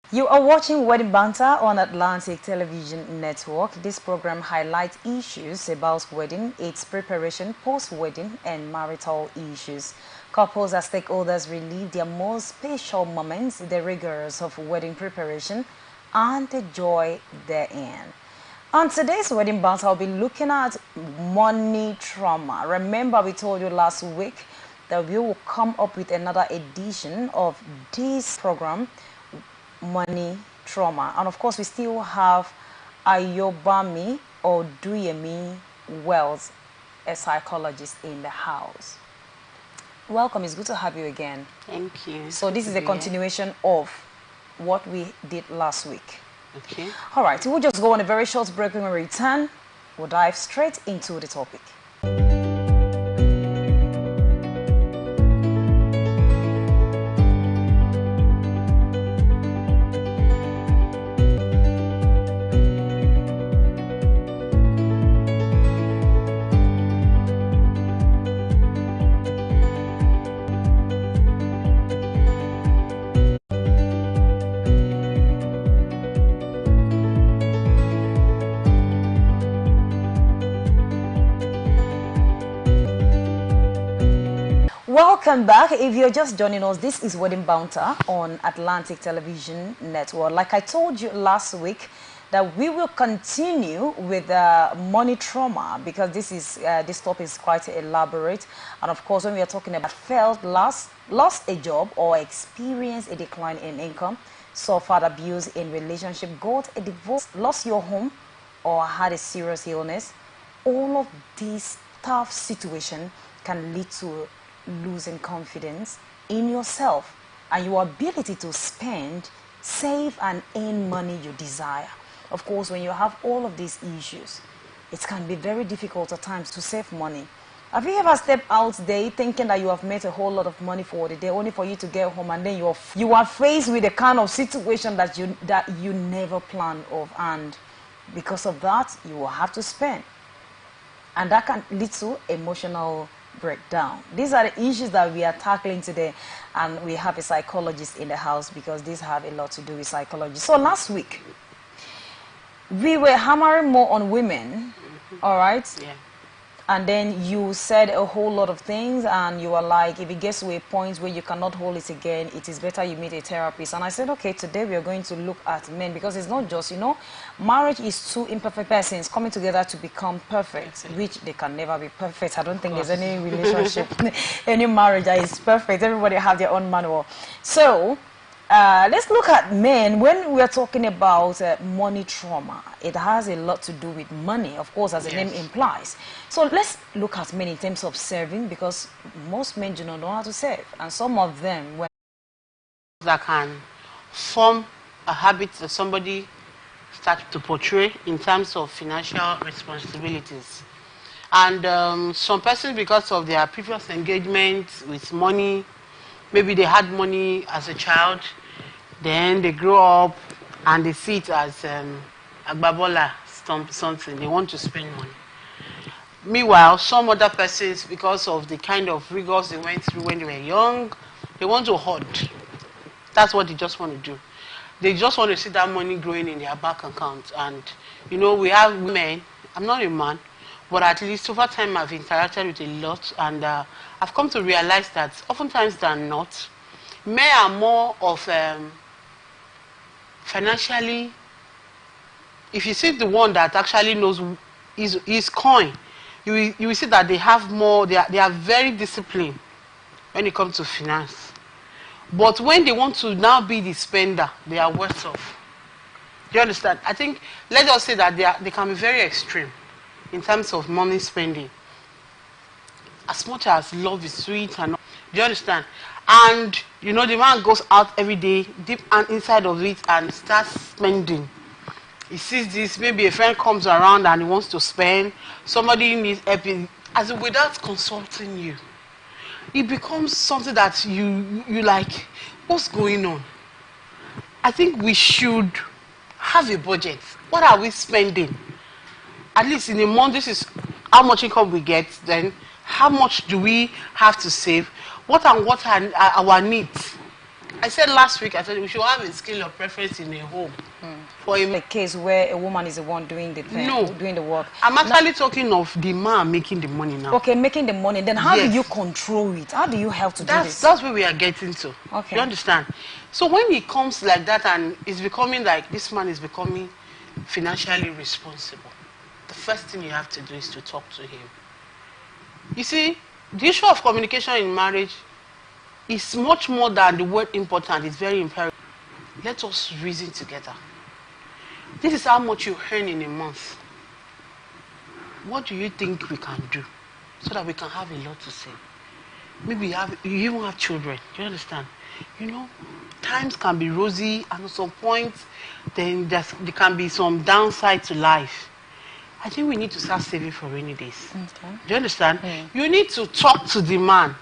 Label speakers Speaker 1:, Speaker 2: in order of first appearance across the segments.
Speaker 1: You are watching Wedding Banter on Atlantic Television Network. This program highlights issues about wedding, its preparation, post-wedding, and marital issues. Couples as stakeholders relive their most special moments, the rigors of wedding preparation, and the joy therein. On today's Wedding Banter, I'll be looking at money trauma. Remember, we told you last week that we will come up with another edition of this program, money trauma, and of course we still have Ayobami or Duyemi Wells, a psychologist in the house. Welcome, it's good to have you again.
Speaker 2: Thank you.
Speaker 1: So this is a continuation of what we did last week.
Speaker 2: Okay.
Speaker 1: All right, we'll just go on a very short break. When we return, we'll dive straight into the topic. Welcome back. If you're just joining us, this is Wedding Banter on Atlantic Television Network. Like I told you last week, that we will continue with money trauma, because this topic is quite elaborate. And of course, when we are talking about lost a job or experienced a decline in income, suffered abuse in relationship, got a divorce, lost your home, or had a serious illness, all of these tough situations can lead to losing confidence in yourself and your ability to spend, save, and earn money you desire. Of course, when you have all of these issues, it can be very difficult at times to save money. Have you ever stepped out there thinking that you have made a whole lot of money for the day, only for you to get home and then you are faced with a kind of situation that you never planned of, and because of that, you will have to spend, and that can lead to emotional breakdown. These are the issues that we are tackling today, and we have a psychologist in the house because these have a lot to do with psychology. So last week we were hammering more on women, all right?
Speaker 2: Yeah.
Speaker 1: And then you said a whole lot of things, and you were like, if it gets to a point where you cannot hold it again, it is better you meet a therapist. And I said, okay, today we are going to look at men, because it's not just, marriage is two imperfect persons coming together to become perfect, which they can never be perfect. I don't think there's any relationship, any marriage that is perfect. Everybody have their own manual. So let's look at men. When we are talking about money trauma, it has a lot to do with money, of course, as the name implies. So let's look at men in terms of saving, because most men do not know how to save, and some of them, when
Speaker 2: that can form a habit that somebody starts to portray in terms of financial responsibilities. And some persons, because of their previous engagement with money, maybe they had money as a child, then they grow up and they see it as agbabola, something. They want to spend money. Meanwhile, some other persons, because of the kind of rigors they went through when they were young, they want to hoard. That's what they just want to do. They just want to see that money growing in their bank account. And, we have women. I'm not a man, but at least over time I've interacted with a lot, and I've come to realize that oftentimes than not, men are more of financially, if you see the one that actually knows his coin, you will see that they have more, they are very disciplined when it comes to finance. But when they want to now be the spender, they are worse off. Do you understand? I think, let us say that they can be very extreme in terms of money spending. As much as love is sweet and all, do you understand? And the man goes out every day, deep and inside of it, and starts spending. He sees this, maybe a friend comes around and he wants to spend, somebody needs help, as without consulting you. It becomes something that you like, what's going on? I think we should have a budget. What are we spending? At least in a month, this is how much income we get, then how much do we have to save? What are our needs? I said last week, I said we should have a scale of preference in a home. For
Speaker 1: A case where a woman is the one doing the thing,
Speaker 2: no,
Speaker 1: doing the work.
Speaker 2: I'm actually talking of the man making the money now.
Speaker 1: Okay, making the money. Then how
Speaker 2: Yes.
Speaker 1: do you control it? How do you help to do this?
Speaker 2: That's where we are getting to.
Speaker 1: Okay.
Speaker 2: You understand? So when it comes like that and it's becoming like this man is becoming financially responsible, the first thing you have to do is to talk to him. You see, the issue of communication in marriage is much more than the word important. It's very imperative. Let us reason together. This is how much you earn in a month. What do you think we can do so that we can have a lot to say? Maybe you even have children. Do you understand? You know, times can be rosy, and at some point, then there can be some downside to life. I think we need to start saving for rainy days.
Speaker 1: Okay.
Speaker 2: Do you understand? You need to talk to the man.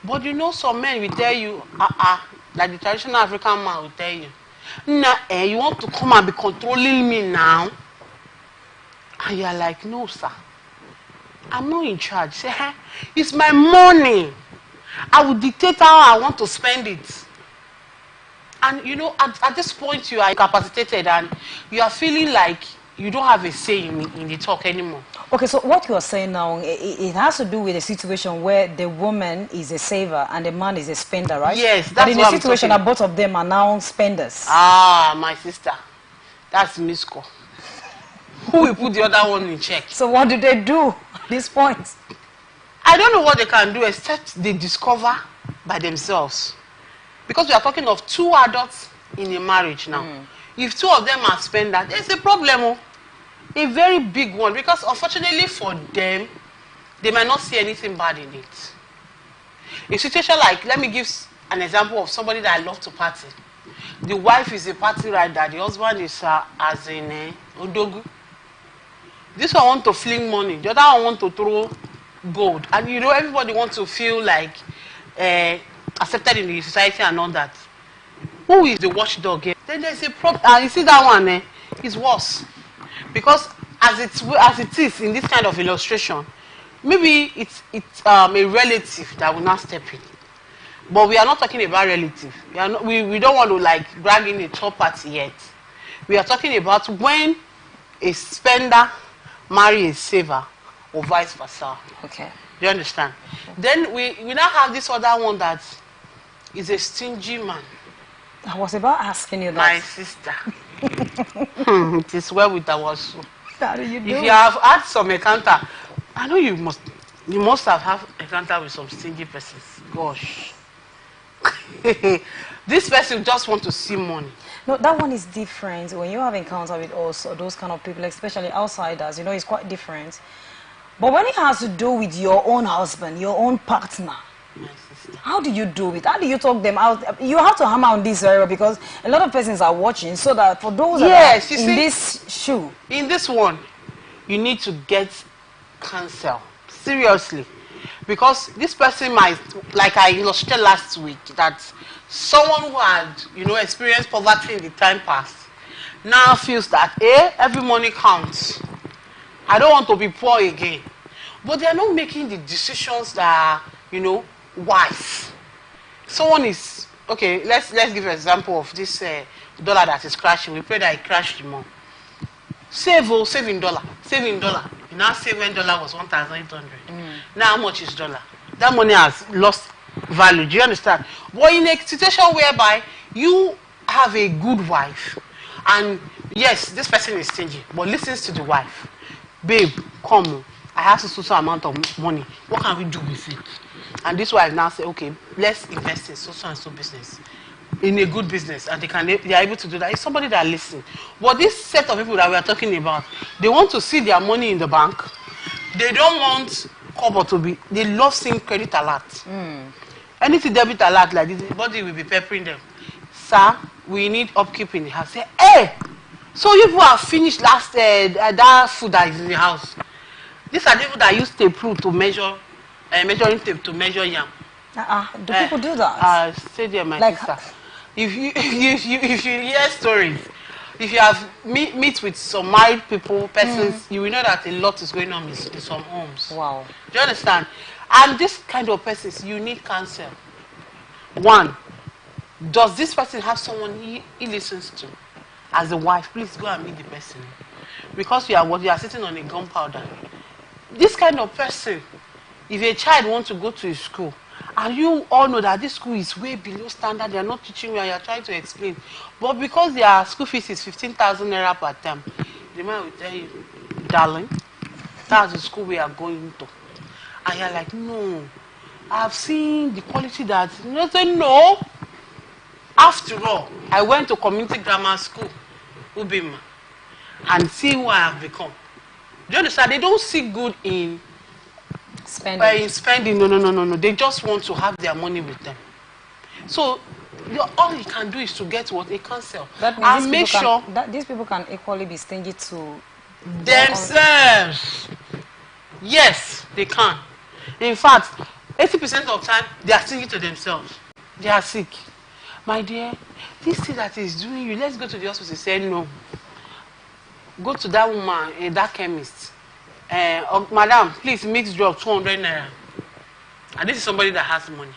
Speaker 2: But you know, some men will tell you, like the traditional African man will tell you, nah, you want to come and be controlling me now? And you're like, no, sir. I'm not in charge. Say, hey, it's my money. I will dictate how I want to spend it. And you know, at this point, you are incapacitated and you are feeling like you don't have a say in the talk anymore.
Speaker 1: Okay, so what you are saying now, it has to do with a situation where the woman is a saver and the man is a spender, right?
Speaker 2: Yes, that's
Speaker 1: but in
Speaker 2: what
Speaker 1: a
Speaker 2: I'm
Speaker 1: situation
Speaker 2: talking.
Speaker 1: that both of them are now spenders.
Speaker 2: Ah, my sister. That's misco. Who will put the other one in check?
Speaker 1: So what do they do at this point?
Speaker 2: I don't know what they can do except they discover by themselves. Because we are talking of two adults in a marriage now. If two of them are spenders, there's a problem. Oh. A very big one. Because unfortunately for them, they might not see anything bad in it. A situation like, let me give an example of somebody that I love to party. The wife is a party rider. The husband is as in Odogu. This one want to fling money. The other one want to throw gold. And you know, everybody wants to feel like accepted in the society and all that. Who is the watchdog here? Then there's a problem. You see that one, it's worse. Because as it is in this kind of illustration, maybe it's a relative that will not step in. But we are not talking about relative. We don't want to like drag in a third party yet. We are talking about when a spender marries a saver or vice versa.
Speaker 1: Okay.
Speaker 2: Do you understand? Then we now have this other one that is a stingy man.
Speaker 1: I was about asking you that.
Speaker 2: My sister. It is well with our soul.
Speaker 1: How do you do
Speaker 2: If
Speaker 1: it?
Speaker 2: you have had some encounter, I know you must have had encounter with some stingy persons. Gosh. This person just want to see money.
Speaker 1: No, that one is different. When you have encounter with also those kind of people, especially outsiders, you know, it's quite different. But when it has to do with your own husband, your own partner,
Speaker 2: My sister.
Speaker 1: how do you do it? How do you talk them out? You have to hammer on this area because a lot of persons are watching. So that for those
Speaker 2: Yes,
Speaker 1: that
Speaker 2: you
Speaker 1: are in
Speaker 2: see,
Speaker 1: this shoe,
Speaker 2: in this one, you need to get counsel. Seriously. Because this person might, like I illustrated last week, that someone who had, you know, experienced poverty in the time past now feels that, every money counts. I don't want to be poor again. But they are not making the decisions that are, you know, wise. Someone is, okay, let's give an example of this dollar that is crashing. We pray that it crashed more. Saving dollar. You now save when dollar was 1,800. Now how much is dollar? That money has lost value. Do you understand? But in a situation whereby you have a good wife, and yes, this person is stingy, but listens to the wife. Babe, come, I have so amount of money. What can we do with it? And this wife now say, okay, let's invest in so and so business. In a good business, and they are able to do that. It's somebody that listens. But this set of people that we are talking about, they want to see their money in the bank. They don't want cover to be. They love seeing credit alert. Anything debit alert like this, the body will be peppering them. Sir, we need upkeep in the house. Say, hey, so you people have finished last that food that is in the house. These are the people that use tape rule to measure, measuring tape to measure yam.
Speaker 1: Do people do that?
Speaker 2: Stay there, my
Speaker 1: Like,
Speaker 2: sister. If you hear stories, if you have meet with some married people, persons, you will know that a lot is going on in some homes.
Speaker 1: Wow.
Speaker 2: Do you understand? And this kind of persons, you need counsel. One, Does this person have someone he listens to? As a wife, please go and meet the person. Because you are sitting on a gunpowder. This kind of person, if a child wants to go to a school, and you all know that this school is way below standard, they are not teaching well, you are trying to explain. But because their school fees is 15,000 naira per term, the man will tell you, darling, that's the school we are going to. And you're like, no, I've seen the quality that, you say, no. After all, I went to community grammar school, Ubima, and see who I have become. Do you understand? They don't see good in spending. No. They just want to have their money with them. So all you can do is to get what? A counsel. And make sure
Speaker 1: that these people can equally be stingy to
Speaker 2: themselves. Yes, they can. In fact, 80% of the time, they are stingy to themselves. They are sick. My dear, this thing that is doing you, let's go to the hospital. Say no. Go to that woman, that chemist. Madam, please mix drug 200 naira. And this is somebody that has money.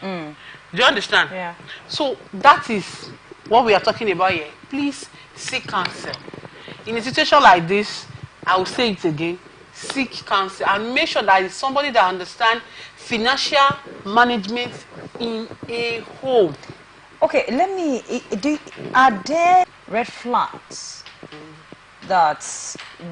Speaker 2: Do you understand?
Speaker 1: Yeah.
Speaker 2: So that is what we are talking about here. Please seek counsel. In a situation like this, I will say it again. Seek counsel and make sure that it's somebody that understands financial management in a home.
Speaker 1: Okay, are there red flags that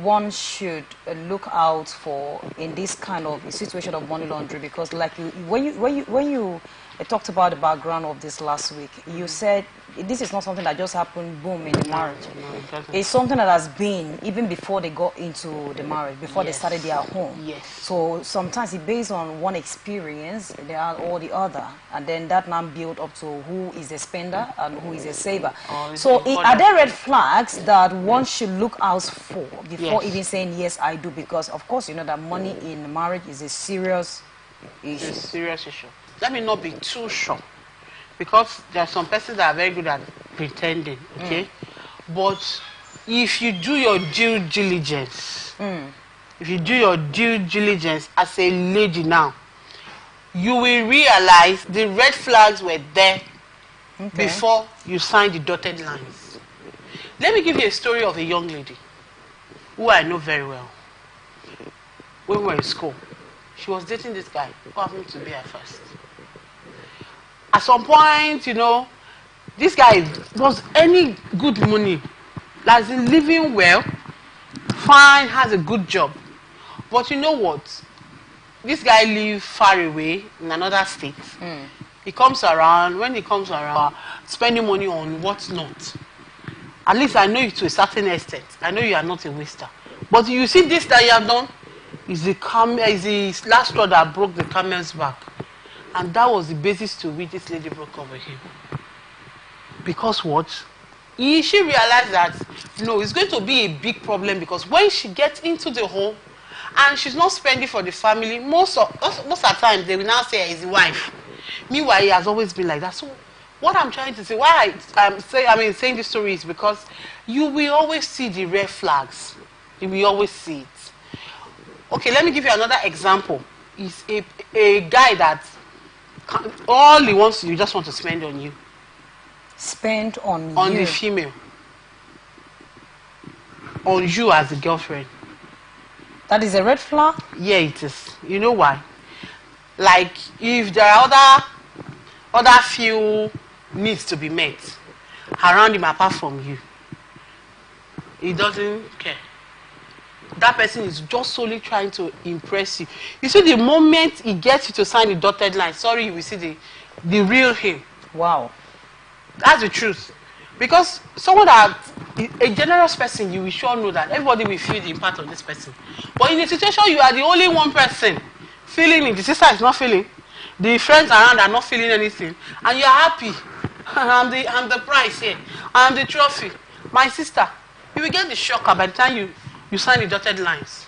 Speaker 1: one should look out for in this kind of situation of money laundering? Because like when you talked about the background of this last week, you said this is not something that just happened boom in the marriage.
Speaker 2: No,
Speaker 1: it's something that has been even before they got into the marriage, before they started their home.
Speaker 2: Yes.
Speaker 1: So sometimes it's based on one experience or the other, and then that now build up to who is a spender and who is a saver. So are there red flags that one should look out for before even saying yes I do? Because of course you know that money in marriage is a serious issue.
Speaker 2: It's a serious issue. Let me not be too sure, because there are some persons that are very good at pretending, okay? But if you do your due diligence, if you do your due diligence as a lady now, you will realize the red flags were there before you signed the dotted lines. Let me give you a story of a young lady who I know very well. When we were in school, she was dating this guy who happened to be her first. At some point, you know, this guy was earning good money, like living well, fine, has a good job. But you know what? This guy lives far away in another state. He comes around, when he comes around, spending money on what's not. At least I know you to a certain extent. I know you are not a waster. But you see this that you have done is the last straw that broke the camel's back. And that was the basis to which this lady broke up with him. Because what? She realized that, no, it's going to be a big problem, because when she gets into the home and she's not spending for the family, most of the time they will now say he's the wife. Meanwhile, he has always been like that. So what I'm trying to say, why I'm saying this story is because you will always see the red flags. You will always see it. Okay, let me give you another example. It's a guy that all he wants to just want to spend on you.
Speaker 1: Spend on
Speaker 2: the female. On you as a girlfriend.
Speaker 1: That is a red flag?
Speaker 2: Yeah, it is. You know why? Like, if there are other few needs to be met around him apart from you, he doesn't care. That person is just solely trying to impress you. You see, the moment he gets you to sign the dotted line, sorry, you will see the real him.
Speaker 1: Wow.
Speaker 2: That's the truth. Because someone that, a generous person, you will sure know that everybody will feel the impact of this person. But in a situation, you are the only one person feeling it. The sister is not feeling. The friends around are not feeling anything. And you are happy. I'm the prize here. I'm the trophy. My sister, you will get the shocker by the time you sign the dotted lines.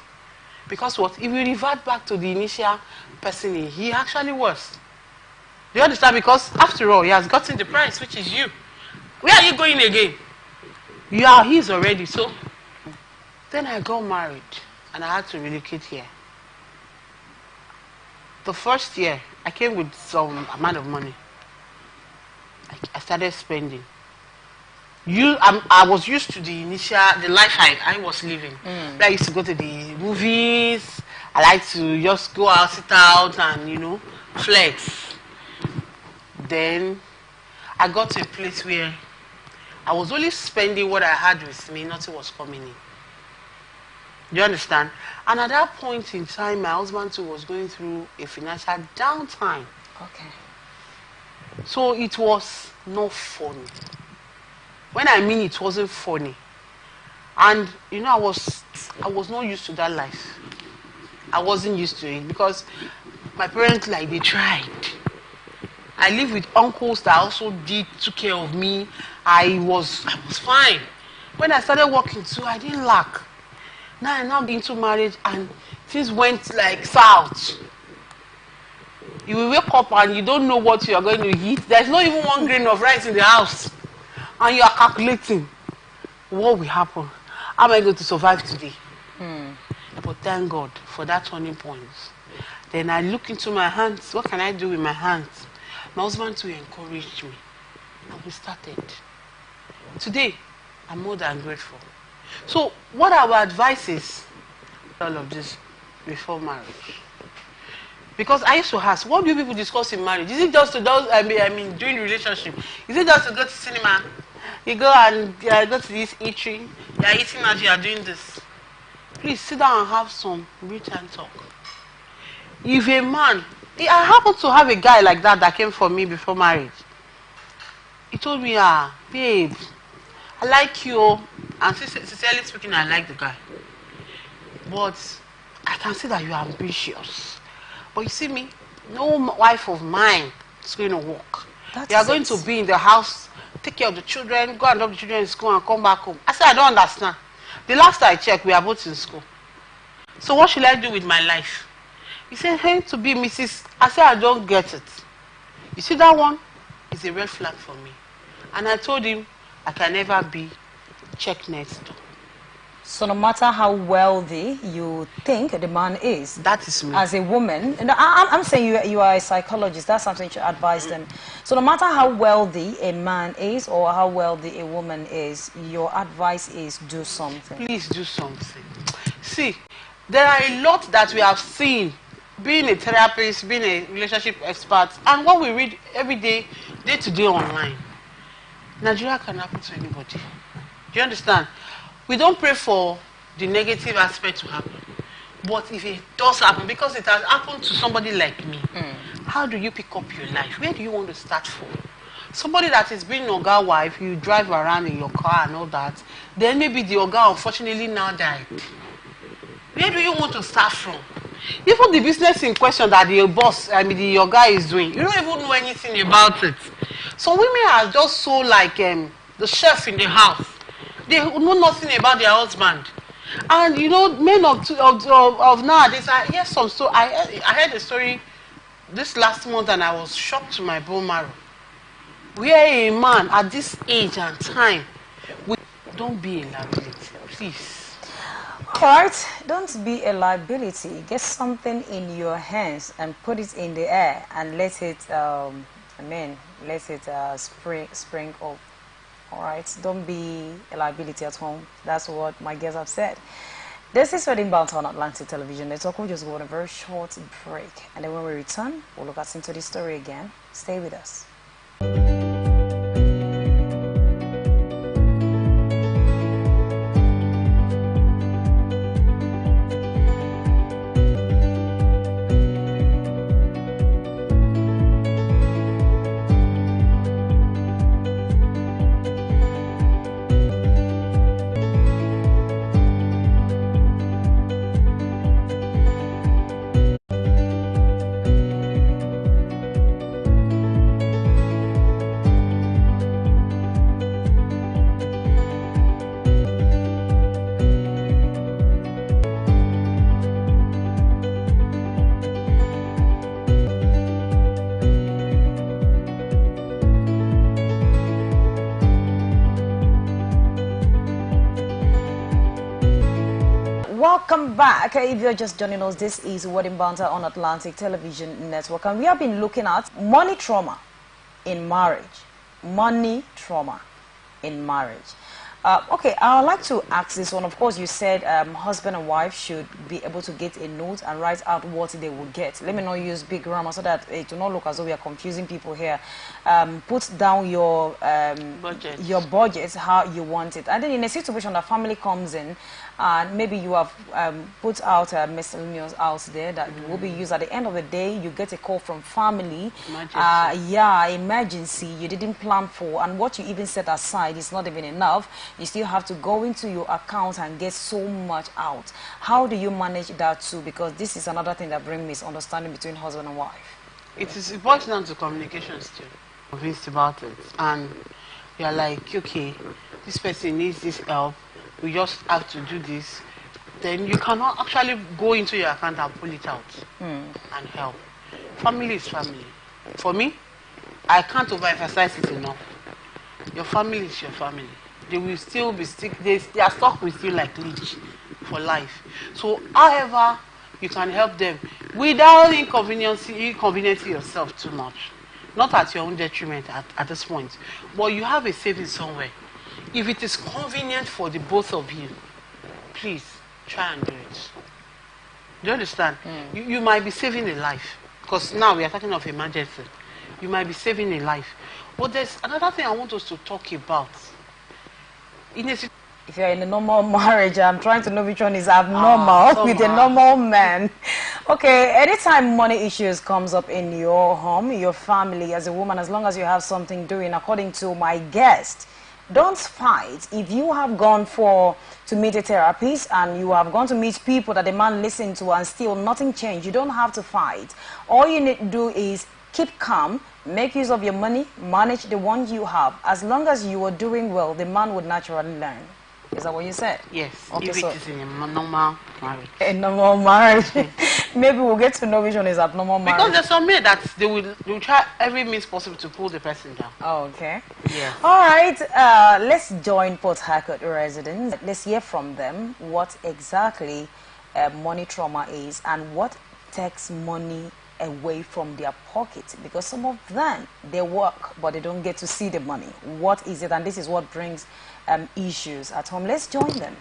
Speaker 2: Because what? If you revert back to the initial person he actually was. Do you understand? Because after all, he has gotten the prize, which is you. Where are you going again? You are his already. So then I got married and I had to relocate here. The first year, I came with some amount of money. I started spending. I was used to the life I was living. Where I used to go to the movies. I like to just go out, sit out, and flex. Then I got to a place where I was only spending what I had with me, nothing was coming in. Do you understand? And at that point in time, my husband too was going through a financial downtime.
Speaker 1: Okay.
Speaker 2: So it was not funny. When I mean it wasn't funny. And I was not used to that life. I wasn't used to it because my parents, like, they tried. I live with uncles that also took care of me. I was fine. When I started working too, I didn't lack. Now I'm not into marriage and things went like south. You will wake up and you don't know what you are going to eat. There's not even one grain of rice in the house. And you are calculating what will happen. How am I going to survive today? But thank God for that turning point. Then I look into my hands. What can I do with my hands? My husband too encouraged me. And we started. Today, I'm more than grateful. So what our advice is, all of this before marriage. Because I used to ask, what do people discuss in marriage? Is it just to during the relationship? Is it just to go to cinema? You go and go to this eatery. You are eating as you are doing this. Please sit down and have some written talk. If a man, I happen to have a guy like that came for me before marriage. He told me, babe, I like you. And sincerely speaking, I like the guy. But I can see that you are ambitious. But you see me, no wife of mine is going to work. You are going to be in the house, take care of the children, go and drop the children in school and come back home. I said, I don't understand. The last I checked, we are both in school. So what should I do with my life? He said, hey, to be Mrs. I said, I don't get it. You see that one? It's a red flag for me. And I told him, I can never be check next door.
Speaker 1: So no matter how wealthy you think the man is,
Speaker 2: that is me.
Speaker 1: As a woman, I'm saying you are a psychologist. That's something to advise them. So no matter how wealthy a man is or how wealthy a woman is, your advice is do something.
Speaker 2: Please do something. See, there are a lot that we have seen, being a therapist, being a relationship expert, and what we read every day, day to day online. Nigeria can happen to anybody. Do you understand? We don't pray for the negative aspect to happen. But if it does happen, because it has happened to somebody like me, how do you pick up your life? Where do you want to start from? Somebody that is being Oga wife, you drive around in your car and all that, then maybe the Oga unfortunately now died. Where do you want to start from? Even the business in question that the boss, the Oga is doing, you don't even know anything about it. Some women are just so like the chef in the house. They know nothing about their husband. And men of nowadays, I hear some story. I heard a story this last month and I was shocked to my bone marrow. Where a man at this age and time, don't be a liability, please.
Speaker 1: Alright, don't be a liability. Get something in your hands and put it in the air and let it spring up. Alright, don't be a liability at home. That's what my guests have said. This is Wedding Banter on Atlantic Television Network. We'll just go on a very short break. And then when we return, we'll look into the story again. Stay with us. Welcome back. If you're just joining us, this is Wedding Banter on Atlantic Television Network, and we have been looking at money trauma in marriage. money trauma in marriage. Okay, I would like to ask this one. Of course, you said husband and wife should be able to get a note and write out what they will get. Let me not use big grammar so that it will not look as though we are confusing people here. Put down your budget, how you want it. And then in a situation that family comes in, and maybe you have put out a miscellaneous out there that will be used at the end of the day, you get a call from family. Emergency you didn't plan for, and what you even set aside is not even enough. You still have to go into your account and get so much out. How do you manage that too? Because this is another thing that brings misunderstanding between husband and wife.
Speaker 2: It boils down to communication still. Convinced about it, and you're like, okay, this person needs this help, we just have to do this. Then you cannot actually go into your account and pull it out and help. Family is family. For me, I can't overemphasize it enough. Your family is your family. They will still be they are stuck with you like leech for life. So however you can help them without inconveniencing yourself too much. Not at your own detriment at this point. But you have a saving somewhere. If it is convenient for the both of you, please try and do it. Do you understand? You might be saving a life. Because now we are talking of emergency. You might be saving a life. But there's another thing I want us to talk about.
Speaker 1: If you're in a normal marriage, I'm trying to know which one is abnormal with a normal man. Okay, anytime money issues comes up in your home, your family, as a woman, as long as you have something doing, according to my guest, don't fight. If you have gone to meet a therapist and you have gone to meet people that the man listens to and still nothing changed, you don't have to fight. All you need to do is keep calm, make use of your money, manage the one you have. As long as you are doing well, the man would naturally learn. Is that what you said?
Speaker 2: Yes, okay, if it is in a normal marriage.
Speaker 1: A normal marriage. Maybe we'll get to know which one is abnormal marriage.
Speaker 2: Because there's some men that they will try every means possible to pull the person down.
Speaker 1: Oh, okay.
Speaker 2: Yeah.
Speaker 1: All right, let's join Port Harcourt residents. Let's hear from them what exactly money trauma is and what takes money away from their pocket, because some of them, they work but they don't get to see the money. What is it? And this is what brings issues at home. Let's join them.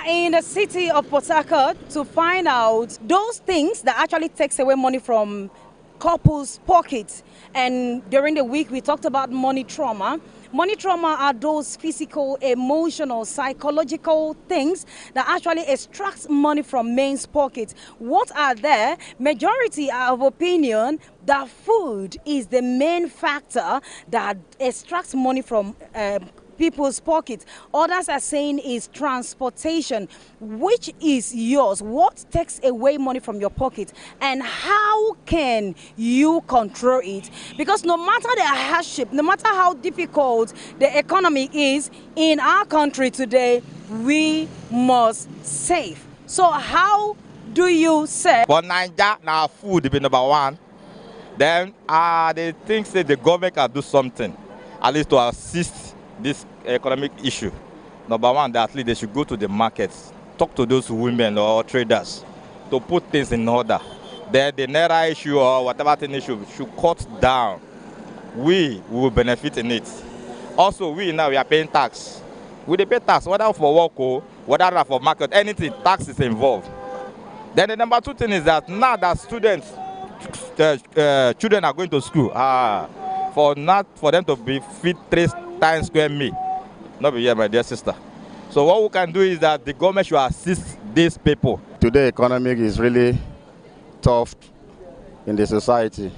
Speaker 1: In the city of Port Harcourt to find out those things that actually takes away money from couples' pockets. And during the week we talked about money trauma. Money trauma are those physical, emotional, psychological things that actually extract money from men's pockets. What are they? Majority are of opinion that food is the main factor that extracts money from people's pockets. Others are saying is transportation. Which is yours? What takes away money from your pocket, and how can you control it? Because no matter the hardship, no matter how difficult the economy is in our country today, we must save. So how do you save?
Speaker 3: For Nigeria, now food be number one. Then they think that the government can do something, at least to assist this economic issue. Number one, that at least they should go to the markets, talk to those women or traders to put things in order. Then the naira issue or whatever thing issue should cut down. We will benefit in it. Also, we are paying tax. We pay tax, whether for work or whether for market, anything, tax is involved. Then the number two thing is that now that students, children are going to school, for them to be feed 3 times square meal, not be here, my dear sister. So what we can do is that the government should assist these people.
Speaker 4: Today, economic is really tough in the society.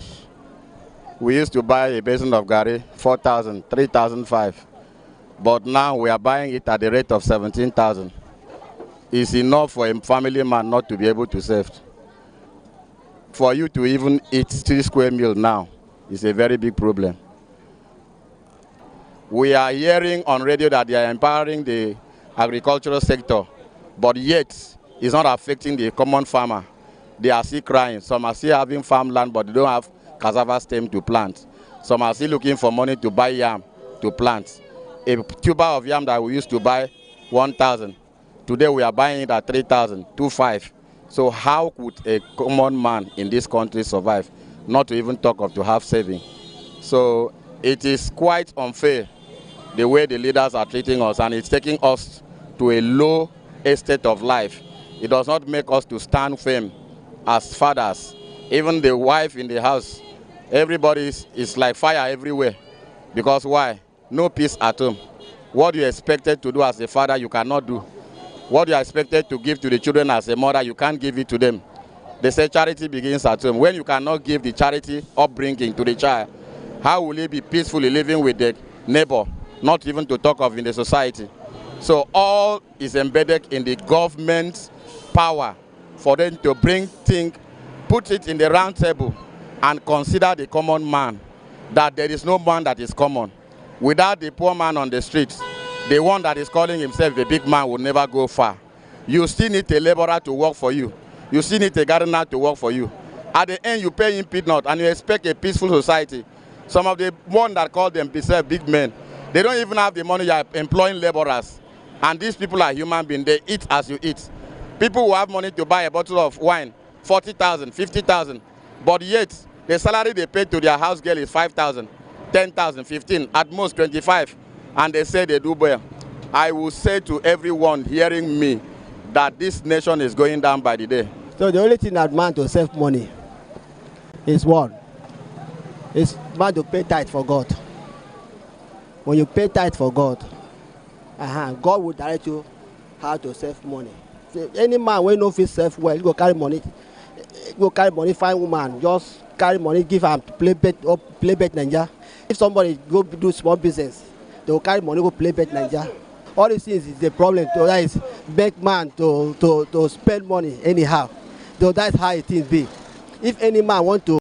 Speaker 4: We used to buy a basin of gari 4,000, 3,500. But now we are buying it at the rate of 17,000. It's enough for a family man not to be able to save. For you to even eat 3 square meals now is a very big problem. We are hearing on radio that they are empowering the agricultural sector, but yet it's not affecting the common farmer. They are still crying. Some are still having farmland, but they don't have cassava stem to plant. Some are still looking for money to buy yam to plant. A tuber of yam that we used to buy 1,000, today we are buying it at 3,000, 2,500. So how could a common man in this country survive? Not to even talk of to have saving. So it is quite unfair the way the leaders are treating us, and it's taking us to a low state of life. It does not make us to stand firm as fathers. Even the wife in the house, everybody is like fire everywhere. Because why? No peace at home. What you expected to do as a father, you cannot do. What you are expected to give to the children as a mother, you can't give it to them. They say charity begins at home. When you cannot give the charity upbringing to the child, how will he be peacefully living with the neighbor, not even to talk of in the society? So all is embedded in the government's power for them to bring things, put it in the round table and consider the common man, that there is no man that is common. Without the poor man on the streets, the one that is calling himself a big man will never go far. You still need a laborer to work for you. You still need a gardener to work for you. At the end, you pay him peanut and you expect a peaceful society. Some of the ones that call themselves big men, they don't even have the money. You are employing laborers. And these people are human beings. They eat as you eat. People who have money to buy a bottle of wine, 40,000, 50,000. But yet, the salary they pay to their house girl is 5,000, 10,000, 15, at most 25. And they say they do well. I will say to everyone hearing me that this nation is going down by the day.
Speaker 5: So the only thing that man to save money is one. Is man to pay tithe for God. When you pay tithe for God, God will direct you how to save money. So any man when no fit save well, he go carry money. He go carry money, find woman, just carry money, give am to play bet or play bet Naija. If somebody go do small business, they will carry money go play bet Naija. All these things is the problem. So that is beg man to spend money anyhow. So that's how it is be. If any man want to